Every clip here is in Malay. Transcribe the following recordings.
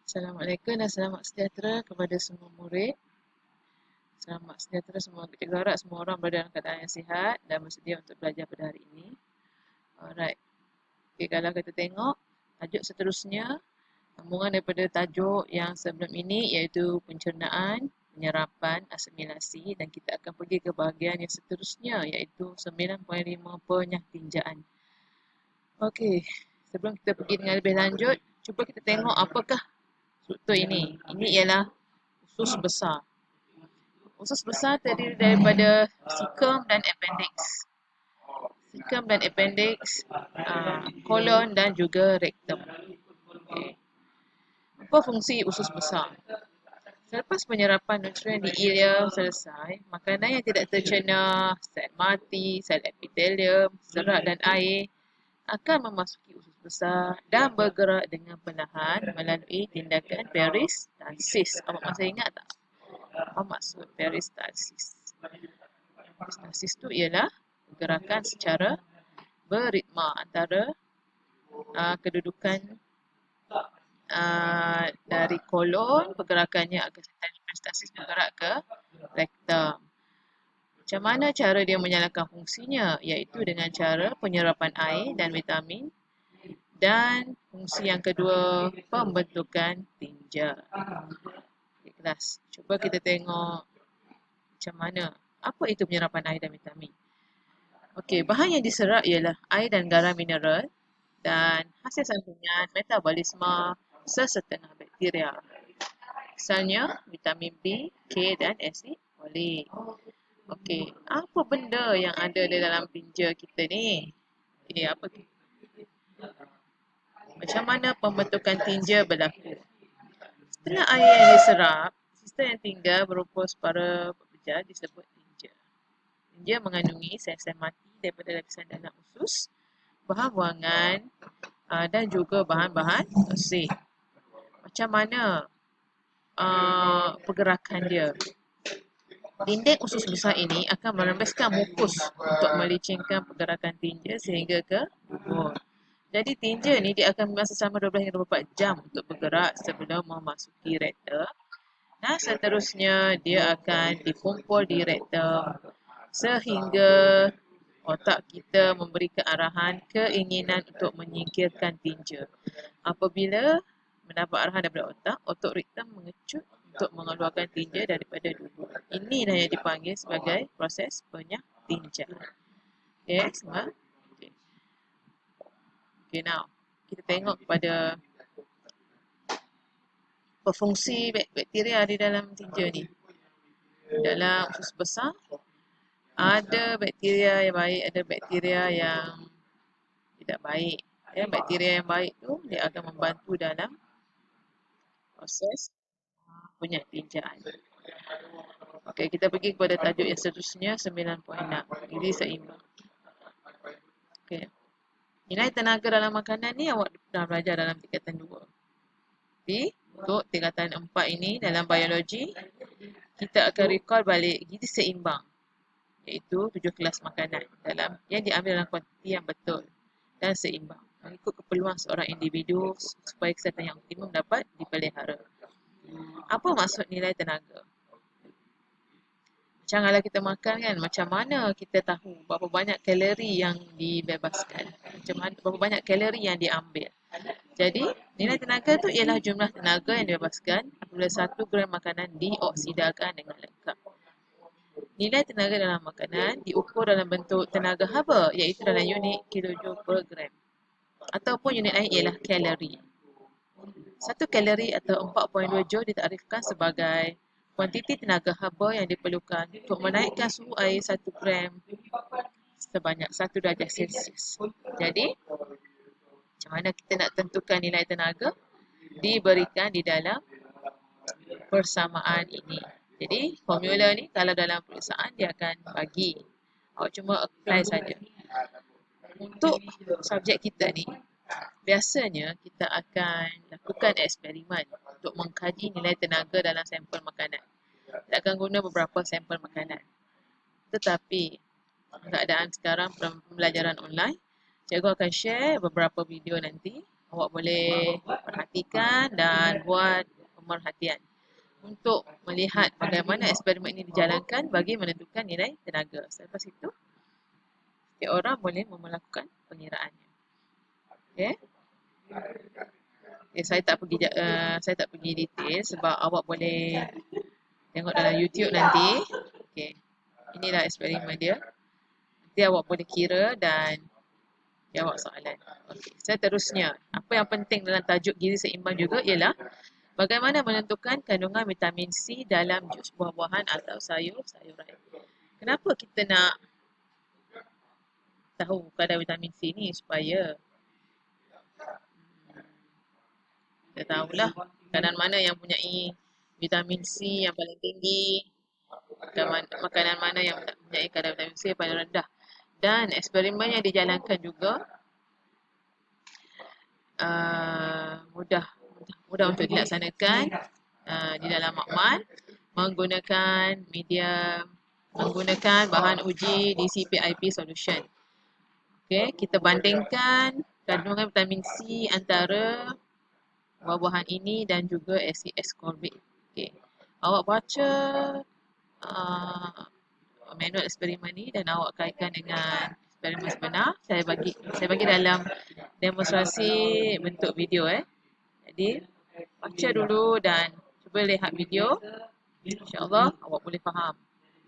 Assalamualaikum dan selamat sejahtera kepada semua murid. Selamat sejahtera semua. Kita harap semua orang berada dalam keadaan yang sihat dan bersedia untuk belajar pada hari ini. Alright. Okay, kalau kita tengok tajuk seterusnya, sambungan daripada tajuk yang sebelum ini iaitu pencernaan, penyerapan, asimilasi, dan kita akan pergi ke bahagian yang seterusnya iaitu 9.5 penyahtinjaan. Okey, sebelum kita pergi dengan lebih lanjut, cuba kita tengok apakah struktur ini. Ini ialah usus besar. Usus besar terdiri daripada cecum dan appendix. Cecum dan appendix, kolon dan juga rektum. Okay. Apa fungsi usus besar? Selepas penyerapan nutrien di ilia selesai, makanan yang tidak tercerna, sel mati, sel epitelium, serat dan air akan memasuki usus besar dan bergerak dengan perlahan melalui tindakan peristalsis. Awak masih ingat tak? Apa maksud peristalsis? Peristalsis tu ialah pergerakan secara beritma antara kedudukan dari kolon, pergerakannya akan peristalsis bergerak ke rektum. Macam mana cara dia menyalakan fungsinya? Iaitu dengan cara penyerapan air dan vitamin dan fungsi yang kedua, pembentukan tinja. Okay, kelas. Cuba kita tengok macam mana. Apa itu penyerapan air dan vitamin? Okey, bahan yang diserap ialah air dan garam mineral dan hasil sampingan metabolisme sesetengah bakteria. Misalnya vitamin B, K dan asid folik. Okey, apa benda yang ada di dalam tinja kita ni? Apa tu? Macam mana pembentukan tinja berlaku? Setelah air yang diserap, sisa yang tinggal berupa separa pepejal disebut tinja. Tinja mengandungi sel-sel mati daripada lapisan dalam usus, bahan buangan dan juga bahan-bahan asid. Macam mana pergerakan dia? Dinding usus besar ini akan merembeskan mukus untuk melicingkan pergerakan tinja sehingga ke dubur. Jadi tinja ni dia akan masa selama 12 hingga 24 jam untuk bergerak sebelum memasuki rektum. Dan seterusnya dia akan dikumpul di rektum sehingga otak kita memberikan arahan keinginan untuk menyingkirkan tinja. Apabila mendapat arahan daripada otak, otot rektum mengecut untuk mengeluarkan tinja daripada dubur. Inilah yang dipanggil sebagai proses penyahtinjaan. Okay, semua? Okay. Okay, now kita tengok kepada berfungsi bakteria di dalam tinja ni. Dalam usus besar, ada bakteria yang baik, ada bakteria yang tidak baik. Ya, bakteria yang baik tu dia akan membantu dalam proses penyahtinjaan. Okey, kita pergi kepada tajuk yang seterusnya 9.6. Gizi seimbang. Okey. Nilai tenaga dalam makanan ni awak dah belajar dalam tingkatan 2. Jadi, untuk tingkatan 4 ini dalam biologi, kita akan recall balik gizi seimbang, iaitu 7 kelas makanan dalam yang diambil dalam kuantiti yang betul dan seimbang mengikut keperluan seorang individu supaya kesihatan yang optimum dapat dipelihara. Apa maksud nilai tenaga? Macam kalau kita makan kan, macam mana kita tahu berapa banyak kalori yang dibebaskan, macam mana berapa banyak kalori yang diambil. Jadi, nilai tenaga tu ialah jumlah tenaga yang dibebaskan apabila 1 gram makanan dioksidakan dengan lengkap. Nilai tenaga dalam makanan diukur dalam bentuk tenaga haba iaitu dalam unit kilojoule per gram. Ataupun unit lain ialah kalori. 1 kalori atau 4.2 joule ditarifkan sebagai kuantiti tenaga haba yang diperlukan untuk menaikkan suhu air 1 gram sebanyak 1 darjah Celsius. Jadi, macam mana kita nak tentukan nilai tenaga? Diberikan di dalam persamaan ini. Jadi, formula ni kalau dalam peperiksaan dia akan bagi. Awak cuma apply saja. Untuk subjek kita ni, biasanya kita akan lakukan eksperimen untuk mengkaji nilai tenaga dalam sampel makanan. Kita akan guna beberapa sampel makanan. Tetapi, keadaan sekarang pembelajaran online, cikgu akan share beberapa video nanti Awak boleh perhatikan dan buat pemerhatian untuk melihat bagaimana eksperimen ini dijalankan bagi menentukan nilai tenaga. Selepas itu, setiap orang boleh melakukan pengiraannya. Okey. Okay, saya tak pergi detail sebab awak boleh tengok dalam YouTube nanti. Okey. Inilah eksperimen dia. Nanti awak boleh kira dan jawab soalan. Okey. Seterusnya, apa yang penting dalam tajuk gizi seimbang juga ialah bagaimana menentukan kandungan vitamin C dalam jus buah-buahan atau sayur-sayuran. Kenapa kita nak tahu kadar vitamin C ni? Supaya kita tahulah makanan mana yang mempunyai vitamin C yang paling tinggi dan makanan mana yang mempunyai kadar vitamin C yang paling rendah. Dan eksperimen yang dijalankan juga mudah untuk dilaksanakan di dalam makmal menggunakan bahan uji DCPIP solution. Okey, kita bandingkan kandungan vitamin C antara buah-buahan ini dan juga asid ascorbic. Okey. Awak baca manual eksperimen ni dan awak kaitkan dengan eksperimen sebenar. Saya bagi dalam demonstrasi bentuk video Jadi baca dulu dan cuba lihat video. InsyaAllah awak boleh faham.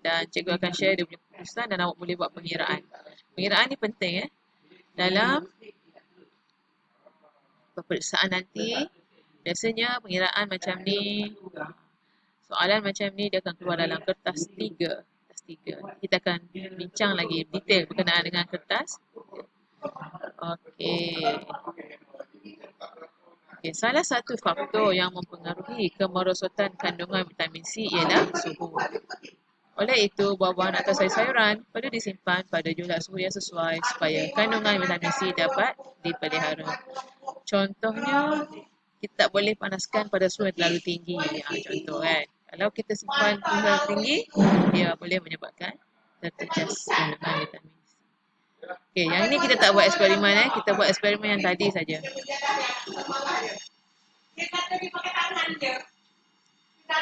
Dan cikgu akan share dia punya keputusan dan awak boleh buat pengiraan. Pengiraan ni penting dalam peperiksaan nanti. Biasanya pengiraan macam ni, soalan macam ni dia akan keluar dalam kertas 3. Kita akan bincang lagi detail berkenaan dengan kertas. Okey. Okay, salah satu faktor yang mempengaruhi kemerosotan kandungan vitamin C ialah suhu. Oleh itu, buah-buahan atau sayur-sayuran perlu disimpan pada jumlah suhu yang sesuai supaya kandungan vitamin C dapat dipelihara. Contohnya, kita tak boleh panaskan pada suhu yang terlalu tinggi. Contoh kan. Kalau kita simpan terlalu tinggi, dia boleh menyebabkan terjejas kandungan vitamin C. Okay, yang ini kita tak buat eksperimen kita buat eksperimen yang tadi saja.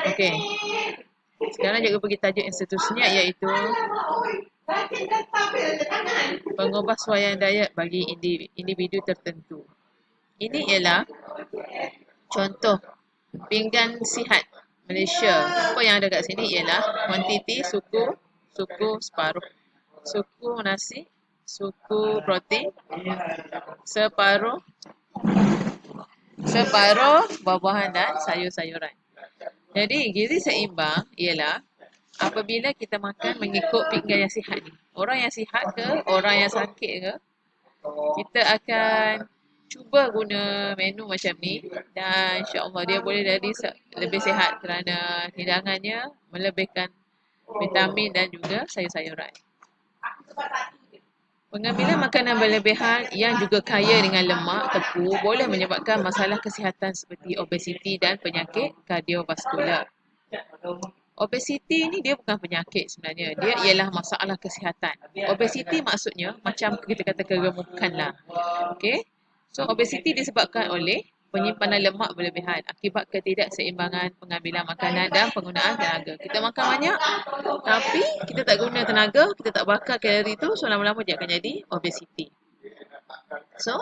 Okey. Sekarang cikgu pergi tajuk yang seterusnya iaitu pengubahsuaian diet bagi individu tertentu. Ini ialah contoh pinggan sihat Malaysia. Apa yang ada kat sini ialah kuantiti suku separuh. Suku nasi, suku protein, separuh buah-buahan dan sayur-sayuran. Jadi gizi seimbang ialah apabila kita makan mengikut pinggan yang sihat ni. Orang yang sihat ke, orang yang sakit ke, kita akan cuba guna menu macam ni dan insya-Allah dia boleh jadi lebih sihat kerana hidangannya melebihkan vitamin dan juga sayur-sayuran. Pengambilan makanan berlebihan yang juga kaya dengan lemak tepu boleh menyebabkan masalah kesihatan seperti obesiti dan penyakit kardiovaskular. Obesiti ni dia bukan penyakit sebenarnya. Dia ialah masalah kesihatan. Obesiti maksudnya macam kita kata kegemukan lah. Okay? So obesiti disebabkan oleh penyimpanan lemak berlebihan akibat ketidakseimbangan pengambilan makanan dan penggunaan tenaga. Kita makan banyak tapi kita tak guna tenaga, kita tak bakar kalori tu, so lama-lama dia akan jadi obesiti. So,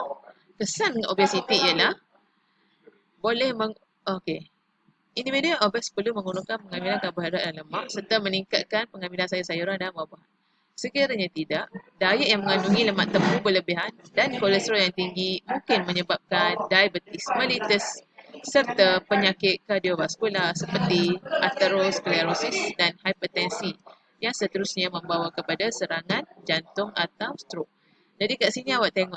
kesan obesiti ialah boleh individu yang obes perlu mengurangkan pengambilan karbohidrat dan lemak serta meningkatkan pengambilan sayur-sayuran dan buah-buahan. Sekiranya tidak, diet yang mengandungi lemak tepu berlebihan dan kolesterol yang tinggi mungkin menyebabkan diabetes mellitus serta penyakit kardiovaskular seperti aterosklerosis dan hipertensi yang seterusnya membawa kepada serangan jantung atau stroke. Jadi kat sini awak tengok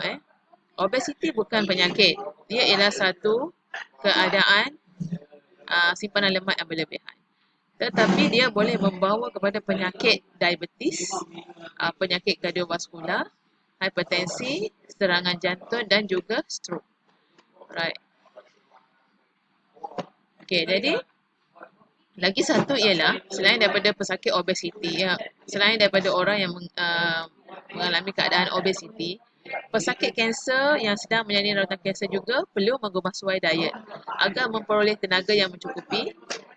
obesiti bukan penyakit. Dia ialah satu keadaan simpanan lemak yang berlebihan. Tetapi dia boleh membawa kepada penyakit diabetes, penyakit kardiovaskular, hipertensi, serangan jantung dan juga stroke. Right. Okay, jadi lagi satu ialah selain daripada pesakit obesiti, selain daripada orang yang mengalami keadaan obesiti, Pesakit kanser yang sedang menjalani rawatan kanser juga perlu mengubah suai diet agar memperoleh tenaga yang mencukupi,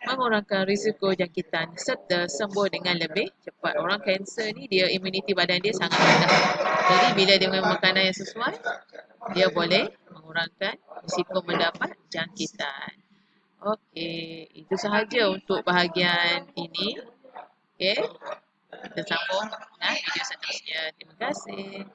mengurangkan risiko jangkitan serta sembuh dengan lebih cepat. Orang kanser ni dia imuniti badan dia sangat rendah. Jadi bila dia makan makanan yang sesuai, dia boleh mengurangkan risiko mendapat jangkitan. Okey, itu sahaja untuk bahagian ini. Okey, kita sambung dengan video seterusnya. Terima kasih.